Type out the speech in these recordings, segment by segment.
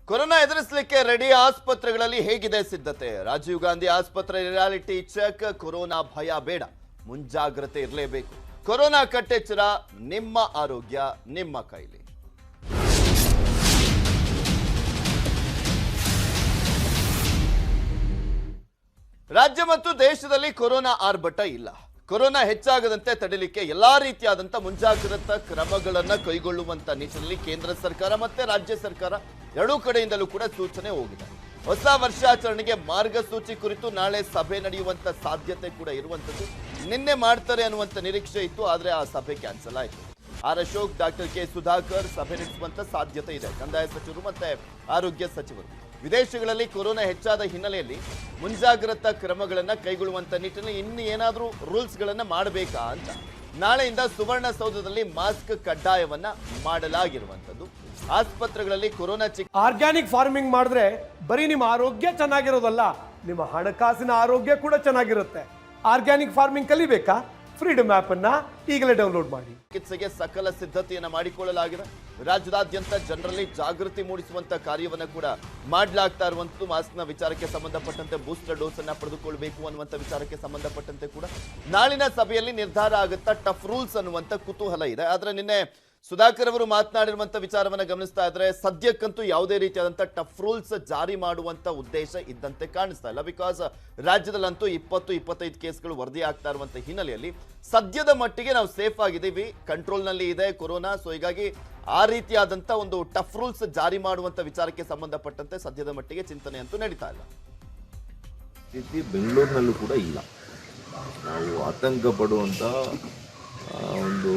Corona ಎದುರಿಸಲಿಕ್ಕೆ ready ಆಸ್ಪತ್ರೆಗಳಲ್ಲಿ ಹೇಗಿದೆ ಸಿದ್ಧತೆ? ರಾಜೀವ್ ಗಾಂಧಿ ಆಸ್ಪತ್ರೆ ರಿಯಾಲಿಟಿ ಚೆಕ್. ಕೊರೋನಾ ಭಯ ಬೇಡ, ಮುಂಜಾಗ್ರತೆ ಇರಲೇಬೇಕು. ಕೊರೋನಾ ಕಟ್ಟೆಚ್ಚರ, ನಿಮ್ಮ ಆರೋಗ್ಯ ನಿಮ್ಮ ಕೈಲಿ. ರಾಜ್ಯ ಮತ್ತು ದೇಶದಲ್ಲಿ ಕೊರೋನಾ ಆರ್ಭಟ ಇಲ್ಲ. ಕೊರೋನಾ ಹೆಚ್ಚಾಗದಂತೆ ತಡೆಯಲಿಕ್ಕೆ ಎಲ್ಲಾ ರೀತಿಯಾದಂತ ಮುಂಜಾಗ್ರತಾ ಕ್ರಮಗಳನ್ನು ಕೈಗೊಳ್ಳುವಂತ ನಿಟ್ಟಿನಲ್ಲಿ ಕೇಂದ್ರ ಸರ್ಕಾರ ಮತ್ತೆ ರಾಜ್ಯ ಸರ್ಕಾರ ಎರಡೂ ಕಡೆಯಿಂದಲೂ ಕೂಡ ಸೂಚನೆ ಹೋಗಿದೆ. ಹೊಸ ವರ್ಷಾಚರಣೆಗೆ ಮಾರ್ಗಸೂಚಿ ಕುರಿತು ನಾಳೆ ಸಭೆ ನಡೆಯುವಂತ ಸಾಧ್ಯತೆ ಕೂಡ ಇರುವಂತದ್ದು. ನಿನ್ನೆ ಮಾಡ್ತಾರೆ ಅನ್ನುವಂತ ನಿರೀಕ್ಷೆ ಇತ್ತು, ಆದ್ರೆ ಆ ಸಭೆ ಕ್ಯಾನ್ಸಲ್ ಆಯಿತು. R Ashok, doctor K Sudhakar ಸಭೆ ನಡೆಸುವಂತ ಸಾಧ್ಯತೆ ಇದೆ. ಕಂದಾಯ ಸಚಿವರು ಮತ್ತೆ ಆರೋಗ್ಯ ಸಚಿವರು ವಿದೇಶಗಳಲ್ಲಿ ಕೊರೋನಾ ಹೆಚ್ಚಾದ ಹಿನ್ನೆಲೆಯಲ್ಲಿ ಮುಂಜಾಗ್ರತಾ ಕ್ರಮಗಳನ್ನು ಕೈಗೊಳ್ಳುವಂತ ನಿಟ್ಟಿನಲ್ಲಿ ಇನ್ನು ಏನಾದರೂ ರೂಲ್ಸ್ ಗಳನ್ನ ಮಾಡಬೇಕಾ ಅಂತ ನಾಳೆಯಿಂದ ಸುವರ್ಣಸೌಧದಲ್ಲಿ ಮಾಸ್ಕ್ ಕಡ್ಡಾಯವನ್ನ ಮಾಡಲಾಗಿರುವಂತದ್ದು. ಆಸ್ಪತ್ರೆಗಳಲ್ಲಿ ಕೊರೋನಾ ಆರ್ಗ್ಯಾನಿಕ್ ಫಾರ್ಮಿಂಗ್ ಮಾಡಿದ್ರೆ ಬರೀ ನಿಮ್ಮ ಆರೋಗ್ಯ ಚೆನ್ನಾಗಿರೋದಲ್ಲ, ನಿಮ್ಮ ಹಣಕಾಸಿನ ಆರೋಗ್ಯ ಕೂಡ ಚೆನ್ನಾಗಿರುತ್ತೆ. ಆರ್ಗ್ಯಾನಿಕ್ ಫಾರ್ಮಿಂಗ್ ಕಲಿಬೇಕಾ? ಫ್ರೀಡಮ್ ಆಪ್ ಅನ್ನ ಈಗಲೇ ಡೌನ್ಲೋಡ್ ಮಾಡಿ. ಚಿಕಿತ್ಸೆಗೆ ಸಕಲ ಸಿದ್ಧತೆಯನ್ನು ಮಾಡಿಕೊಳ್ಳಲಾಗಿದೆ. ರಾಜ್ಯದಾದ್ಯಂತ ಜನರಲ್ಲಿ ಜಾಗೃತಿ ಮೂಡಿಸುವಂತ ಕಾರ್ಯವನ್ನು ಕೂಡ ಮಾಡಲಾಗ್ತಾ ಇರುವಂತದ್ದು. ಮಾಸ್ಕ್ನ ವಿಚಾರಕ್ಕೆ ಸಂಬಂಧಪಟ್ಟಂತೆ ಬೂಸ್ಟರ್ ಡೋಸ್ ಅನ್ನ ಪಡೆದುಕೊಳ್ಬೇಕು ಅನ್ನುವಂಥ ವಿಚಾರಕ್ಕೆ ಸಂಬಂಧಪಟ್ಟಂತೆ ಕೂಡ ನಾಳಿನ ಸಭೆಯಲ್ಲಿ ನಿರ್ಧಾರ ಆಗುತ್ತಾ ಟಫ್ ರೂಲ್ಸ್ ಅನ್ನುವಂಥ ಕುತೂಹಲ ಇದೆ. ಆದ್ರೆ ನಿನ್ನೆ ಸುಧಾಕರ್ ಅವರು ಮಾತನಾಡಿರುವಂತ ವಿಚಾರವನ್ನ ಗಮನಿಸ್ತಾ ಇದ್ರೆ ಸದ್ಯಕ್ಕಂತೂ ಯಾವುದೇ ರೀತಿಯಾದಂತಹ ಟಫ್ ರೂಲ್ಸ್ ಜಾರಿ ಮಾಡುವಂತ ಉದ್ದೇಶ ಇದ್ದಂತೆ ಕಾಣಿಸ್ತಾ ಇಲ್ಲ. ಬಿಕಾಸ್ ರಾಜ್ಯದಲ್ಲಂತೂ 20-25 ಕೇಸ್ಗಳು ವರದಿ ಆಗ್ತಾ ಇರುವಂತ ಹಿನ್ನೆಲೆಯಲ್ಲಿ ಸದ್ಯದ ಮಟ್ಟಿಗೆ ನಾವು ಸೇಫ್ ಆಗಿದ್ದೀವಿ, ಕಂಟ್ರೋಲ್ ನಲ್ಲಿ ಇದೆ ಕೊರೋನಾ. ಸೊ ಹೀಗಾಗಿ ಆ ರೀತಿಯಾದಂತ ಒಂದು ಟಫ್ ರೂಲ್ಸ್ ಜಾರಿ ಮಾಡುವಂತ ವಿಚಾರಕ್ಕೆ ಸಂಬಂಧಪಟ್ಟಂತೆ ಸದ್ಯದ ಮಟ್ಟಿಗೆ ಚಿಂತನೆ ಅಂತೂ ನಡೀತಾ ಇಲ್ಲ. ಸ್ಥಿತಿ ಬೆಂಗಳೂರಿನಲ್ಲೂ ಕೂಡ ಇಲ್ಲ. ನಾವು ಆತಂಕ ಪಡುವಂತ ಒಂದು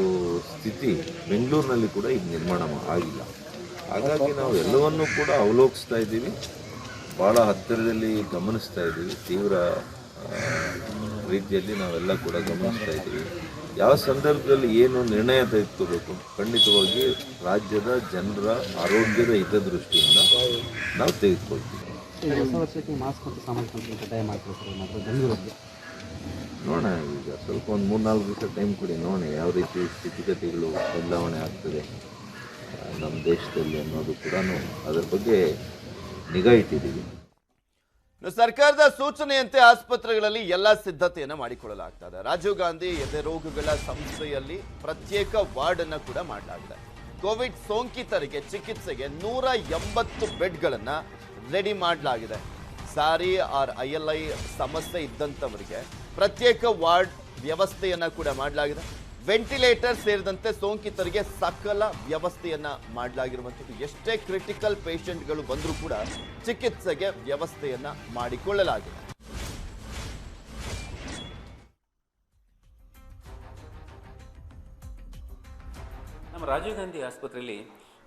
ಸ್ಥಿತಿ ಬೆಂಗಳೂರಿನಲ್ಲಿ ಕೂಡ ಈಗ ನಿರ್ಮಾಣ ಆಗಿಲ್ಲ. ಹಾಗಾಗಿ ನಾವು ಎಲ್ಲವನ್ನೂ ಕೂಡ ಅವಲೋಕಿಸ್ತಾ ಇದ್ದೀವಿ, ಭಾಳ ಹತ್ತಿರದಲ್ಲಿ ಗಮನಿಸ್ತಾ ಇದ್ದೀವಿ, ತೀವ್ರ ರೀತಿಯಲ್ಲಿ ನಾವೆಲ್ಲ ಕೂಡ ಗಮನಿಸ್ತಾ ಇದ್ದೀವಿ. ಯಾವ ಸಂದರ್ಭದಲ್ಲಿ ಏನು ನಿರ್ಣಯ ತೆಗೆದುಕೋಬೇಕು, ಖಂಡಿತವಾಗಿ ರಾಜ್ಯದ ಜನರ ಆರೋಗ್ಯದ ಹಿತದೃಷ್ಟಿಯಿಂದ ನಾವು ತೆಗೆದುಕೊಳ್ತೀವಿ. ನೋಡೋಣ, ಈಗ ಸ್ವಲ್ಪ ಒಂದು 3-4 ದಿವಸ ಟೈಮ್ ಕೊಡಿ, ನೋಡೋಣ ಯಾವ ರೀತಿ ಸ್ಥಿತಿಗತಿಗಳು ಬದಲಾವಣೆ ಆಗ್ತದೆ ನಮ್ಮ ದೇಶದಲ್ಲಿ ಅನ್ನೋದು ಕೂಡ ಅದರ ಬಗ್ಗೆ ನಿಗಾ ಇಟ್ಟಿದ್ದೀವಿ. ಸರ್ಕಾರದ ಸೂಚನೆಯಂತೆ ಆಸ್ಪತ್ರೆಗಳಲ್ಲಿ ಎಲ್ಲ ಸಿದ್ಧತೆಯನ್ನು ಮಾಡಿಕೊಳ್ಳಲಾಗ್ತದೆ. ರಾಜೀವ್ ಗಾಂಧಿ ಎದೆ ರೋಗಗಳ ಸಂಸ್ಥೆಯಲ್ಲಿ ಪ್ರತ್ಯೇಕ ವಾರ್ಡ್ ಅನ್ನು ಕೂಡ ಮಾಡಲಾಗಿದೆ. ಕೋವಿಡ್ ಸೋಂಕಿತರಿಗೆ ಚಿಕಿತ್ಸೆಗೆ 180 ಬೆಡ್ಗಳನ್ನ ರೆಡಿ ಮಾಡಲಾಗಿದೆ. ಸಾರಿ ಆರ್ ILI ಸಮಸ್ಯೆ ಇದ್ದಂಥವರಿಗೆ ಪ್ರತ್ಯೇಕ ವಾರ್ಡ್ ವ್ಯವಸ್ಥೆಯನ್ನ ಕೂಡ ಮಾಡಲಾಗಿದೆ. ವೆಂಟಿಲೇಟರ್ ಸೇರಿದಂತೆ ಸೋಂಕಿತರಿಗೆ ಸಕಲ ವ್ಯವಸ್ಥೆಯನ್ನ ಮಾಡಲಾಗಿರುವಂಥದ್ದು. ಎಷ್ಟೇ ಕ್ರಿಟಿಕಲ್ ಪೇಷಂಟ್ಗಳು ಬಂದರೂ ಕೂಡ ಚಿಕಿತ್ಸೆಗೆ ವ್ಯವಸ್ಥೆಯನ್ನ ಮಾಡಿಕೊಳ್ಳಲಾಗಿದೆ. ನಮ್ಮ ರಾಜೀವ್ ಗಾಂಧಿ ಆಸ್ಪತ್ರೆಯಲ್ಲಿ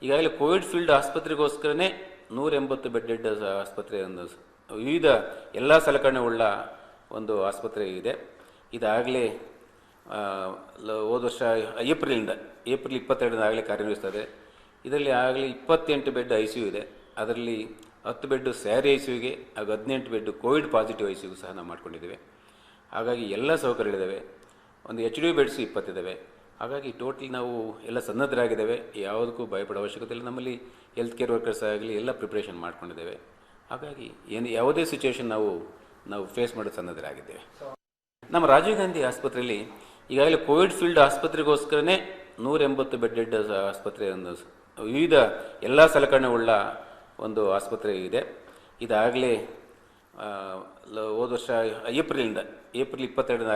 ಈಗಾಗಲೇ ಕೋವಿಡ್ ಫೀಲ್ಡ್ ಆಸ್ಪತ್ರೆಗೋಸ್ಕರನೇ 180 ಬೆಡ್ ಆಸ್ಪತ್ರೆ, ಒಂದು ವಿವಿಧ ಎಲ್ಲ ಸಲಕರಣೆಯುಳ್ಳ ಒಂದು ಆಸ್ಪತ್ರೆ ಇದೆ. ಇದಾಗಲೇ ಹೋದ ವರ್ಷ ಏಪ್ರಿಲ್ 22 ಆಗಲೇ ಕಾರ್ಯನಿರ್ವಹಿಸ್ತದೆ. ಇದರಲ್ಲಿ ಆಗಲೇ 28 ಬೆಡ್ ICU ಇದೆ. ಅದರಲ್ಲಿ 10 ಬೆಡ್ ಸ್ಯಾರಿ ICUಗೆ ಹಾಗೂ 18 ಬೆಡ್ ಕೋವಿಡ್ ಪಾಸಿಟಿವ್ ICUಗೂ ಸಹ ನಾವು ಮಾಡ್ಕೊಂಡಿದ್ದೇವೆ. ಹಾಗಾಗಿ ಎಲ್ಲ ಸೌಕರ್ಯಗಳಿದ್ದಾವೆ. ಒಂದು HD ಬೆಡ್ಸ್ 20 ಇದ್ದಾವೆ. ಹಾಗಾಗಿ ಟೋಟಲ್ ನಾವು ಎಲ್ಲ ಸನ್ನದ್ಧರಾಗಿದ್ದೇವೆ, ಯಾವುದಕ್ಕೂ ಭಯಪಡೋ ಅವಶ್ಯಕತೆ ಇಲ್ಲ. ನಮ್ಮಲ್ಲಿ ಹೆಲ್ತ್ ಕೇರ್ ವರ್ಕರ್ಸ್ ಆಗಲಿ ಎಲ್ಲ ಪ್ರಿಪ್ರೇಷನ್ ಮಾಡ್ಕೊಂಡಿದ್ದೇವೆ. ಹಾಗಾಗಿ ಯಾವುದೇ ಸಿಚುವೇಶನ್ ನಾವು ಫೇಸ್ ಮಾಡೋದು ಸನ್ನದ್ಧರಾಗಿದ್ದೇವೆ. ನಮ್ಮ ರಾಜೀವ್ ಗಾಂಧಿ ಆಸ್ಪತ್ರೆಯಲ್ಲಿ ಈಗಾಗಲೇ ಕೋವಿಡ್ ಫೀಲ್ಡ್ ಆಸ್ಪತ್ರೆಗೋಸ್ಕರನೇ 180 ಬೆಡ್ ಆಸ್ಪತ್ರೆ, ಒಂದು ವಿವಿಧ ಎಲ್ಲ ಸಲಕರಣೆಯುಳ್ಳ ಒಂದು ಆಸ್ಪತ್ರೆ ಇದೆ. ಇದಾಗಲೇ ಹೋದ ವರ್ಷ ಏಪ್ರಿಲ್ 22